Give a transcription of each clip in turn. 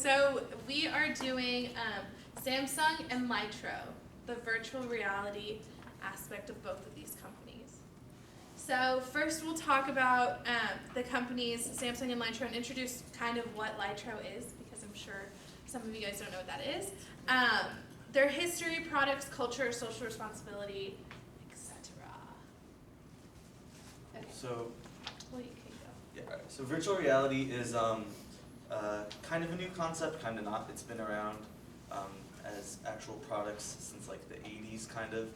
So we are doing Samsung and Lytro, the virtual reality aspect of both of these companies. So first we'll talk about the companies Samsung and Lytro and introduce kind of what Lytro is, because I'm sure some of you guys don't know what that is. Their history, products, culture, social responsibility, etc. Okay. So, Well, you can go. yeah, all right. So virtual reality is kind of a new concept, kind of not. It's been around as actual products since like the 80s, kind of.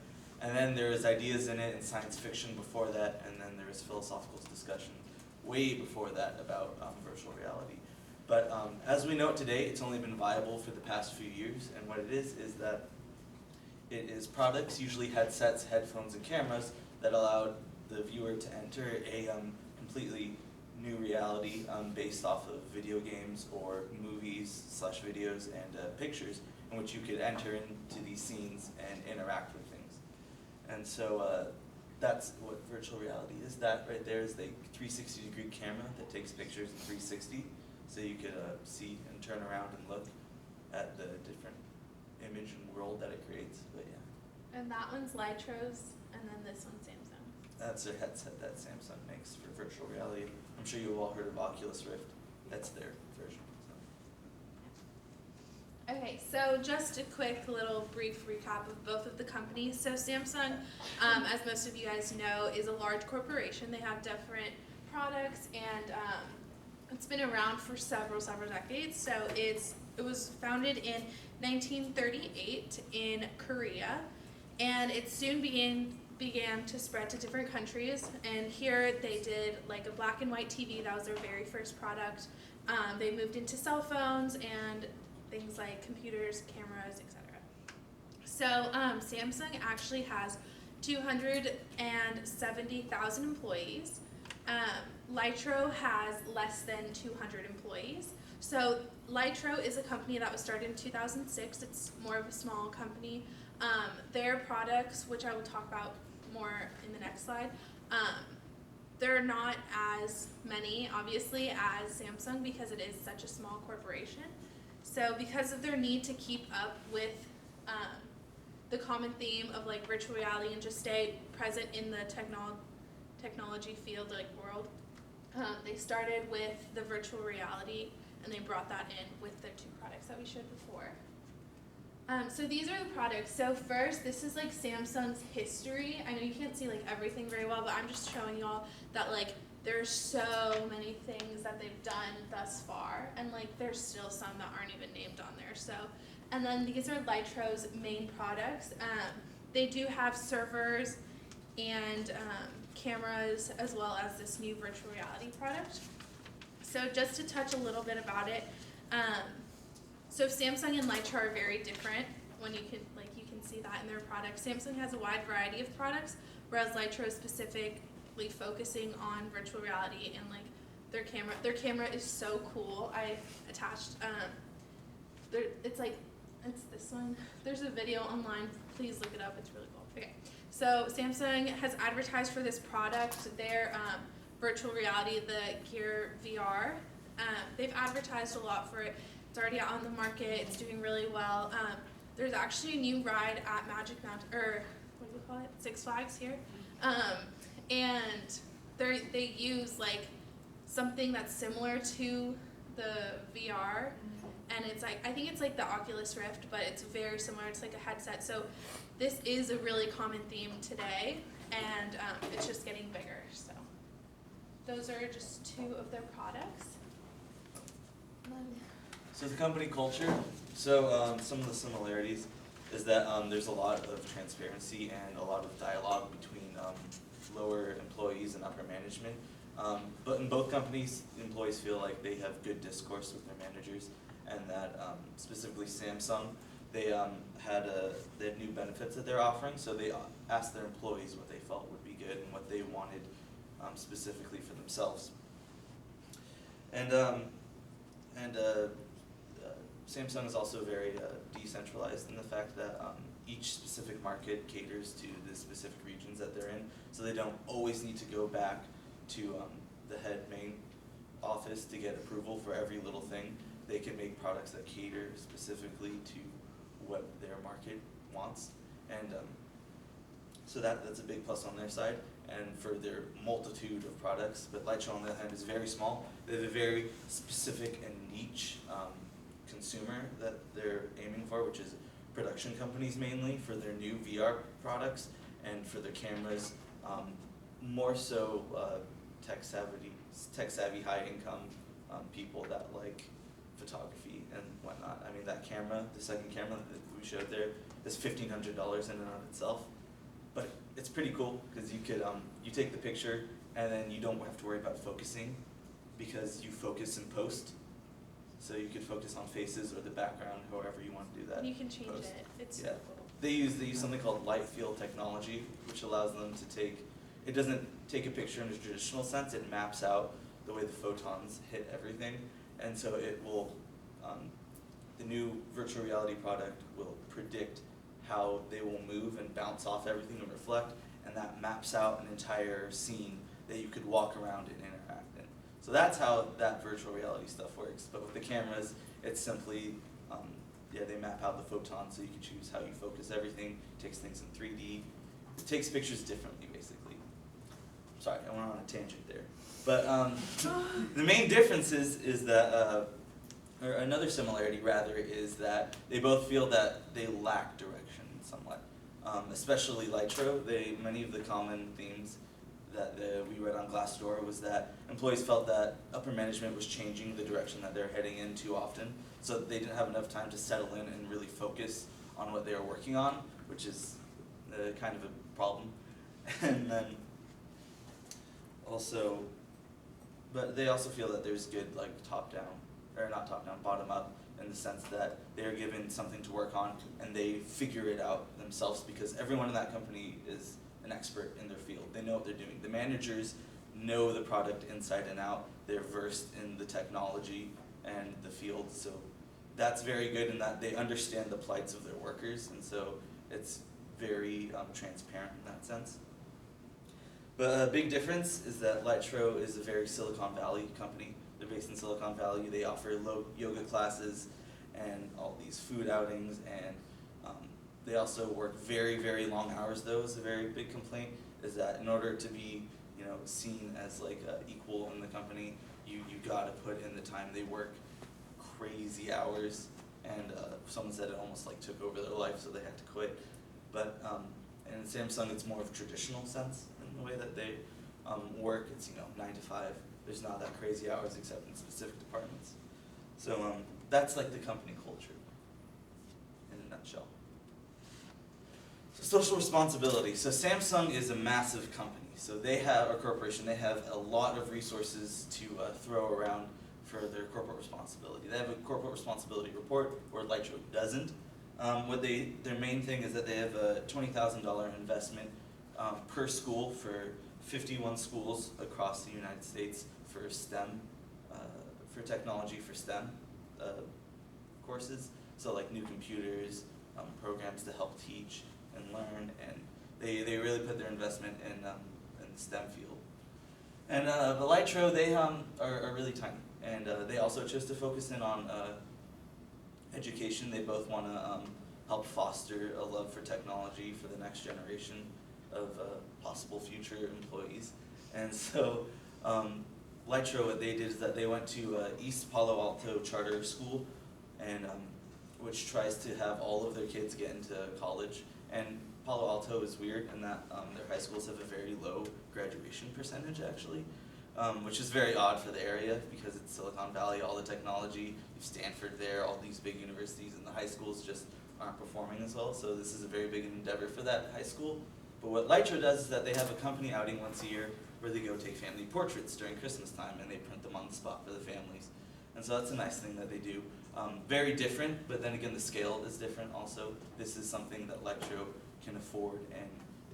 And then there was ideas in it in science fiction before that, and then there was philosophical discussion way before that about virtual reality. But as we know it today, it's only been viable for the past few years, and what it is that it is products, usually headsets, headphones, and cameras, that allowed the viewer to enter a completely new reality based off of video games or movies/videos and pictures, in which you could enter into these scenes and interact with things. And so that's what virtual reality is. That right there is the 360-degree camera that takes pictures in 360, so you could see and turn around and look at the different image and world that it creates. But yeah. And that one's Lytro's, and then this one's Samsung. That's a headset that Samsung makes for virtual reality. I'm sure you've all heard of Oculus Rift. That's their version. Okay, so just a quick little brief recap of both of the companies. So Samsung, as most of you guys know, is a large corporation. They have different products, and it's been around for several decades. So it was founded in 1938 in Korea, and it soon began to spread to different countries. And here they did like a black and white TV. That was their very first product. They moved into cell phones and things like computers, cameras, etc. So Samsung actually has 270,000 employees. Lytro has less than 200 employees. So Lytro is a company that was started in 2006. It's more of a small company. Their products, which I will talk about more in the next slide, they're not as many, obviously, as Samsung, because it is such a small corporation. So because of their need to keep up with the common theme of like virtual reality and just stay present in the technology field, like world, they started with the virtual reality, and they brought that in with their two products that we showed before. So these are the products. So first, this is like Samsung's history. I know you can't see like everything very well, but I'm just showing y'all that like there's so many things that they've done thus far, and like there's still some that aren't even named on there. So, and then these are Lytro's main products. They do have servers and cameras, as well as this new virtual reality product. So just to touch a little bit about it, so Samsung and Lytro are very different. When you can see that in their products. Samsung has a wide variety of products, whereas Lytro is specifically focusing on virtual reality and like their camera. Their camera is so cool. I attached it's this one. There's a video online. Please look it up. It's really cool. Okay. So Samsung has advertised for this product, their virtual reality, the Gear VR. They've advertised a lot for it. It's already out on the market. It's doing really well. There's actually a new ride at Magic Mountain, or what do you call it? Six Flags here. And they use like something that's similar to the VR. And it's like, I think it's like the Oculus Rift, but it's very similar. It's like a headset. So this is a really common theme today, and it's just getting bigger. So those are just two of their products. So the company culture, so some of the similarities is that there's a lot of transparency and a lot of dialogue between lower employees and upper management. But in both companies, employees feel like they have good discourse with their managers, and that specifically Samsung, they had new benefits that they're offering, so they asked their employees what they felt would be good and what they wanted specifically for themselves. And Samsung is also very decentralized in the fact that each specific market caters to the specific regions that they're in, so they don't always need to go back to the main office to get approval for every little thing. they can make products that cater specifically to what their market wants. And so that's a big plus on their side, and for their multitude of products. But Lightshow on the other hand is very small. They have a very specific and niche consumer that they're aiming for, which is production companies mainly for their new VR products and for their cameras, more so tech savvy, high income people that like photography and whatnot. I mean, that camera, the second camera that we showed there, is $1,500 in and of itself. But it's pretty cool because you could you take the picture and then you don't have to worry about focusing because you focus in post. So you could focus on faces or the background, however you want to do that. And you can change post. it. It's so Yeah. cool. They use something called light field technology, which allows them to take, it doesn't take a picture in a traditional sense, it maps out the way the photons hit everything. And so it will, the new virtual reality product will predict how they will move and bounce off everything and reflect, and that maps out an entire scene that you could walk around and interact in. So that's how that virtual reality stuff works. But with the cameras, it's simply, they map out the photons so you can choose how you focus everything, takes things in 3D, it takes pictures differently basically. Sorry, I went on a tangent there. But the main difference is that, or another similarity rather, is that they both feel that they lack direction somewhat. Especially Lightshow, many of the common themes that we read on Glassdoor was that employees felt that upper management was changing the direction that they're heading in too often, so that they didn't have enough time to settle in and really focus on what they were working on, which is kind of a problem. And then also, but they also feel that there's good bottom up, in the sense that they're given something to work on and they figure it out themselves because everyone in that company is an expert in their field. They know what they're doing. The managers know the product inside and out. They're versed in the technology and the field, so that's very good in that they understand the plights of their workers, and so it's very transparent in that sense. But a big difference is that Lightshow is a very Silicon Valley company. They're based in Silicon Valley. They offer yoga classes and all these food outings, and they also work very, very long hours. Though is a very big complaint, is that in order to be, seen as like equal in the company, you gotta put in the time. They work crazy hours, and someone said it almost like took over their life, so they had to quit. But in Samsung, it's more of a traditional sense in the way that they work. It's 9 to 5. There's not that crazy hours except in specific departments. So that's like the company culture in a nutshell. So social responsibility. So Samsung is a massive company. So they have, or corporation, they have a lot of resources to throw around for their corporate responsibility. They have a corporate responsibility report, where Lightshow doesn't. Their main thing is that they have a $20,000 investment per school for 51 schools across the United States for STEM, for technology for STEM courses. So like new computers, programs to help teach and learn, and they really put their investment in the STEM field. And the Lightshow, they are really tiny, and they also chose to focus in on education. They both want to help foster a love for technology for the next generation of possible future employees. And so Lightshow, what they did is that they went to East Palo Alto Charter School, and which tries to have all of their kids get into college. And Palo Alto is weird in that their high schools have a very low graduation percentage actually, which is very odd for the area because it's Silicon Valley, all the technology, you have Stanford there, all these big universities, and the high schools just aren't performing as well, so this is a very big endeavor for that high school. But what Lightshow does is that they have a company outing once a year where they go take family portraits during Christmas time, and they print them on the spot for the families. And so that's a nice thing that they do. Very different, but then again the scale is different also. This is something that Lightshow can afford and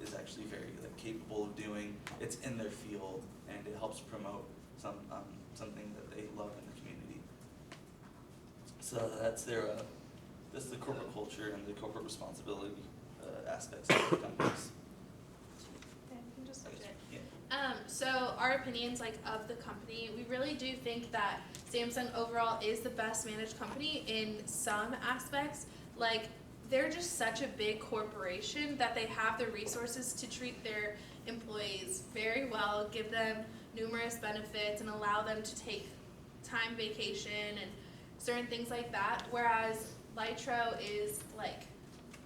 is actually very capable of doing. It's in their field, and it helps promote something that they love in the community. So that's the corporate culture and the corporate responsibility aspects of the companies. Yeah, you can just switch it. Yeah. So our opinions of the company, we really do think that Samsung overall is the best managed company in some aspects. They're just such a big corporation that they have the resources to treat their employees very well, give them numerous benefits, and allow them to take time vacation and certain things like that. Whereas Lytro is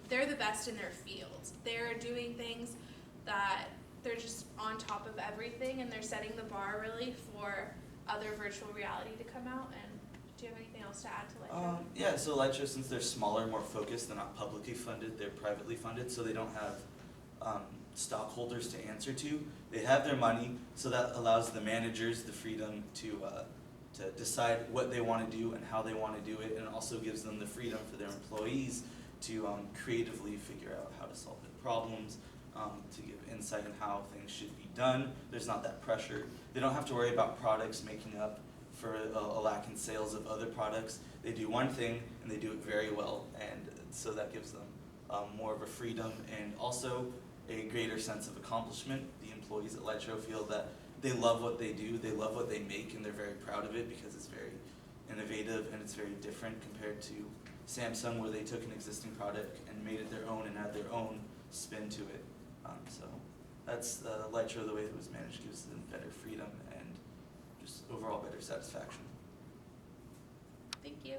they're the best in their field. They're doing things that they're just on top of everything, and they're setting the bar really for other virtual reality to come out. And do you have anything else to add to Lytro? Yeah, so Lytro, since they're smaller, more focused, they're not publicly funded, they're privately funded, so they don't have stockholders to answer to. They have their money, so that allows the managers the freedom to decide what they want to do and how they want to do it, and it also gives them the freedom for their employees to creatively figure out how to solve their problems, to give insight on how things should be done. There's not that pressure. They don't have to worry about products making up for a lack in sales of other products. They do one thing and they do it very well, and so that gives them more of a freedom and also a greater sense of accomplishment. The employees at Lytro feel that they love what they do, they love what they make, and they're very proud of it because it's very innovative and it's very different compared to Samsung, where they took an existing product and made it their own and had their own spin to it. So that's Lytro, the way it was managed, gives them better freedom and just overall better satisfaction. Thank you.